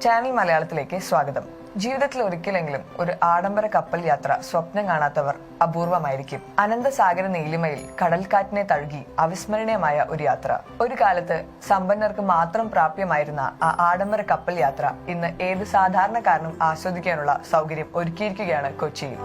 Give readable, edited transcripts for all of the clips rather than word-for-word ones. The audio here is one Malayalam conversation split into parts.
ചാനൽ മലയാളത്തിലേക്ക് സ്വാഗതം. ജീവിതത്തിൽ ഒരിക്കലെങ്കിലും ഒരു ആഡംബര കപ്പൽ യാത്ര സ്വപ്നം കാണാത്തവർ അപൂർവമായിരിക്കും. അനന്തസാഗര നീലിമയിൽ കടൽക്കാറ്റിനെ തഴുകി അവിസ്മരണീയമായ ഒരു യാത്ര. ഒരു കാലത്ത് സമ്പന്നർക്ക് മാത്രം പ്രാപ്യമായിരുന്ന ആ ആഡംബര കപ്പൽ യാത്ര ഇന്ന് ഏത് സാധാരണക്കാരനും ആസ്വദിക്കാനുള്ള സൗകര്യം ഒരുക്കിയിരിക്കുകയാണ് കൊച്ചിയിൽ.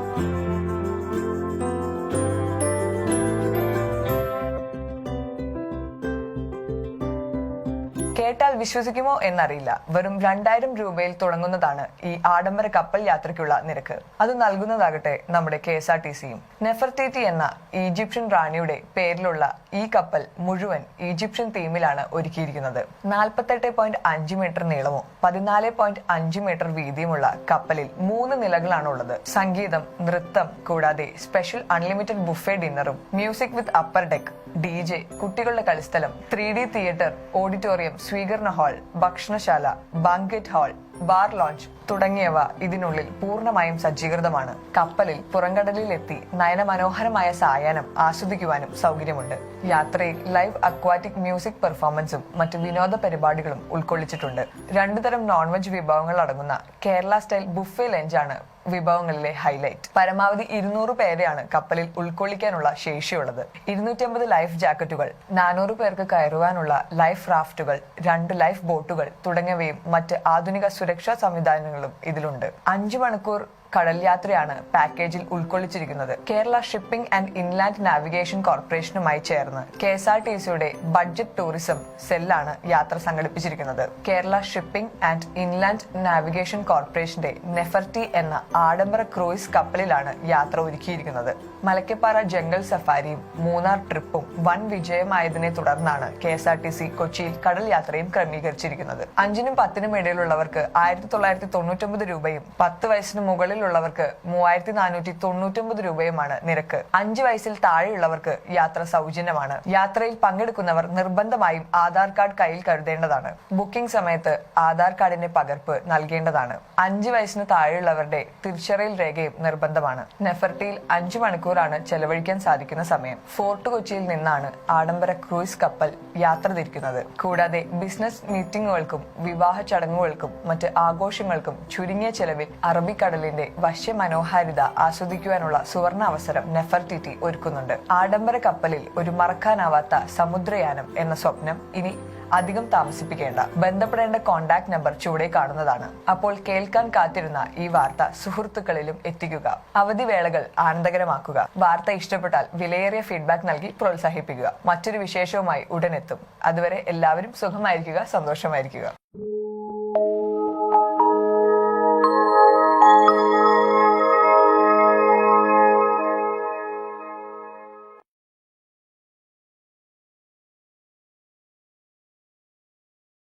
കേട്ടാൽ വിശ്വസിക്കുമോ എന്നറിയില്ല. വെറും 2000 രൂപയിൽ തുടങ്ങുന്നതാണ് ഈ ആഡംബര കപ്പൽ യാത്രയ്ക്കുള്ള നിരക്ക്. അത് നൽകുന്നതാകട്ടെ നമ്മുടെ KSRTCയും. നെഫർട്ടിറ്റി എന്ന ഈജിപ്ഷ്യൻ റാണിയുടെ പേരിലുള്ള ഈ കപ്പൽ മുഴുവൻ ഈജിപ്ഷ്യൻ തീമിലാണ് ഒരുക്കിയിരിക്കുന്നത്. 48.5 മീറ്റർ നീളവും 14.5 മീറ്റർ വീതിയുമുള്ള കപ്പലിൽ 3 നിലകളാണുള്ളത്. സംഗീതം, നൃത്തം കൂടാതെ സ്പെഷ്യൽ അൺലിമിറ്റഡ് ബുഫേ ഡിന്നറും, music with upper deck, DJ, കുട്ടികളുടെ കളിസ്ഥലം, 3D തിയേറ്റർ, ഓഡിറ്റോറിയം, സ്വീകരണ ഹാൾ, ഭക്ഷണശാല, ബാങ്കറ്റ് ഹാൾ, ബാർ ലോഞ്ച് തുടങ്ങിയവ ഇതിനുള്ളിൽ പൂർണ്ണമായും സജ്ജീകൃതമാണ്. കപ്പലിൽ പുറംകടലിലെത്തി നയനമനോഹരമായ സായാഹ്നം ആസ്വദിക്കുവാനും സൗകര്യമുണ്ട്. യാത്രയിൽ ലൈവ് അക്വാറ്റിക് മ്യൂസിക് പെർഫോമൻസും മറ്റു വിനോദ പരിപാടികളും ഉൾക്കൊള്ളിച്ചിട്ടുണ്ട്. 2 തരം നോൺവെജ് വിഭവങ്ങൾ അടങ്ങുന്ന കേരള സ്റ്റൈൽ ബുഫേ ലഞ്ചാണ് വിഭവങ്ങളിലെ ഹൈലൈറ്റ്. പരമാവധി 200 പേരെയാണ് കപ്പലിൽ ഉൾക്കൊള്ളിക്കാനുള്ള ശേഷിയുള്ളത്. 250 ലൈഫ് ജാക്കറ്റുകൾ, 400 പേർക്ക് കയറുവാനുള്ള ലൈഫ് റാഫ്റ്റുകൾ, 2 ലൈഫ് ബോട്ടുകൾ തുടങ്ങിയവയും മറ്റ് ആധുനിക സുരക്ഷാ സംവിധാനങ്ങളും ഇതിലുണ്ട്. 5 മണിക്കൂർ കടൽ യാത്രയാണ് പാക്കേജിൽ ഉൾക്കൊള്ളിച്ചിരിക്കുന്നത്. Kerala shipping and inland navigation കോർപ്പറേഷനുമായി ചേർന്ന് KSRTCയുടെ ബഡ്ജറ്റ് ടൂറിസം സെല്ലാണ് യാത്ര സംഘടിപ്പിച്ചിരിക്കുന്നത്. Kerala shipping and inland navigation കോർപ്പറേഷന്റെ നെഫർട്ടി എന്ന ആഡംബര ക്രൂയിസ് കപ്പലിലാണ് യാത്ര ഒരുക്കിയിരിക്കുന്നത്. മലക്കപ്പാറ ജംഗൽ സഫാരിയും മൂന്നാർ ട്രിപ്പും വൻ വിജയമായതിനെ തുടർന്നാണ് KSRTC കൊച്ചിയിൽ കടൽ യാത്രയും ക്രമീകരിച്ചിരിക്കുന്നത്. 5-നും 10-നും ഇടയിലുള്ളവർക്ക് 1999 രൂപയും 10 വയസ്സിന് മുകളിലുള്ളവർക്ക് 3499 രൂപയുമാണ് നിരക്ക്. 5 വയസ്സിൽ താഴെയുള്ളവർക്ക് യാത്ര സൗജന്യമാണ്. യാത്രയിൽ പങ്കെടുക്കുന്നവർ നിർബന്ധമായും ആധാർ കാർഡ് കയ്യിൽ കരുതേണ്ടതാണ്. ബുക്കിംഗ് സമയത്ത് ആധാർ കാർഡിന്റെ പകർപ്പ് നൽകേണ്ടതാണ്. 5 വയസ്സിന് താഴെയുള്ളവരുടെ തിരിച്ചറിയൽ രേഖയും നിർബന്ധമാണ്. നെഫർട്ടിയിൽ 5 മണിക്കൂറാണ് ചെലവഴിക്കാൻ സാധിക്കുന്ന സമയം. ഫോർട്ട് കൊച്ചിയിൽ നിന്നാണ് ആഡംബര ക്രൂയിസ് കപ്പൽ യാത്ര തിരിക്കുന്നത്. കൂടാതെ ബിസിനസ് മീറ്റിംഗുകൾക്കും വിവാഹ ചടങ്ങുകൾക്കും മറ്റ് ആഘോഷങ്ങൾക്കും ചുരുങ്ങിയ ചെലവിൽ അറബിക്കടലിന്റെ വശ്യമനോഹാരിത ആസ്വദിക്കുവാനുള്ള സുവർണ അവസരം നെഫർട്ടിറ്റി ഒരുക്കുന്നുണ്ട്. ആഡംബര കപ്പലിൽ ഒരു മറക്കാനാവാത്ത സമുദ്രയാനം എന്ന സ്വപ്നം ഇനി അധികം താമസിപ്പിക്കേണ്ട. ബന്ധപ്പെടേണ്ട കോൺടാക്ട് നമ്പർ ചുവടെ കാണുന്നതാണ്. അപ്പോൾ കേൾക്കാൻ കാത്തിരുന്ന ഈ വാർത്ത സുഹൃത്തുക്കളിലും എത്തിക്കുക. അവധിവേളകൾ ആനന്ദകരമാക്കുക. വാർത്ത ഇഷ്ടപ്പെട്ടാൽ വിലയേറിയ ഫീഡ്ബാക്ക് നൽകി പ്രോത്സാഹിപ്പിക്കുക. മറ്റൊരു വിശേഷവുമായി ഉടനെത്തും. അതുവരെ എല്ലാവരും സുഖമായിരിക്കുക, സന്തോഷമായിരിക്കുക.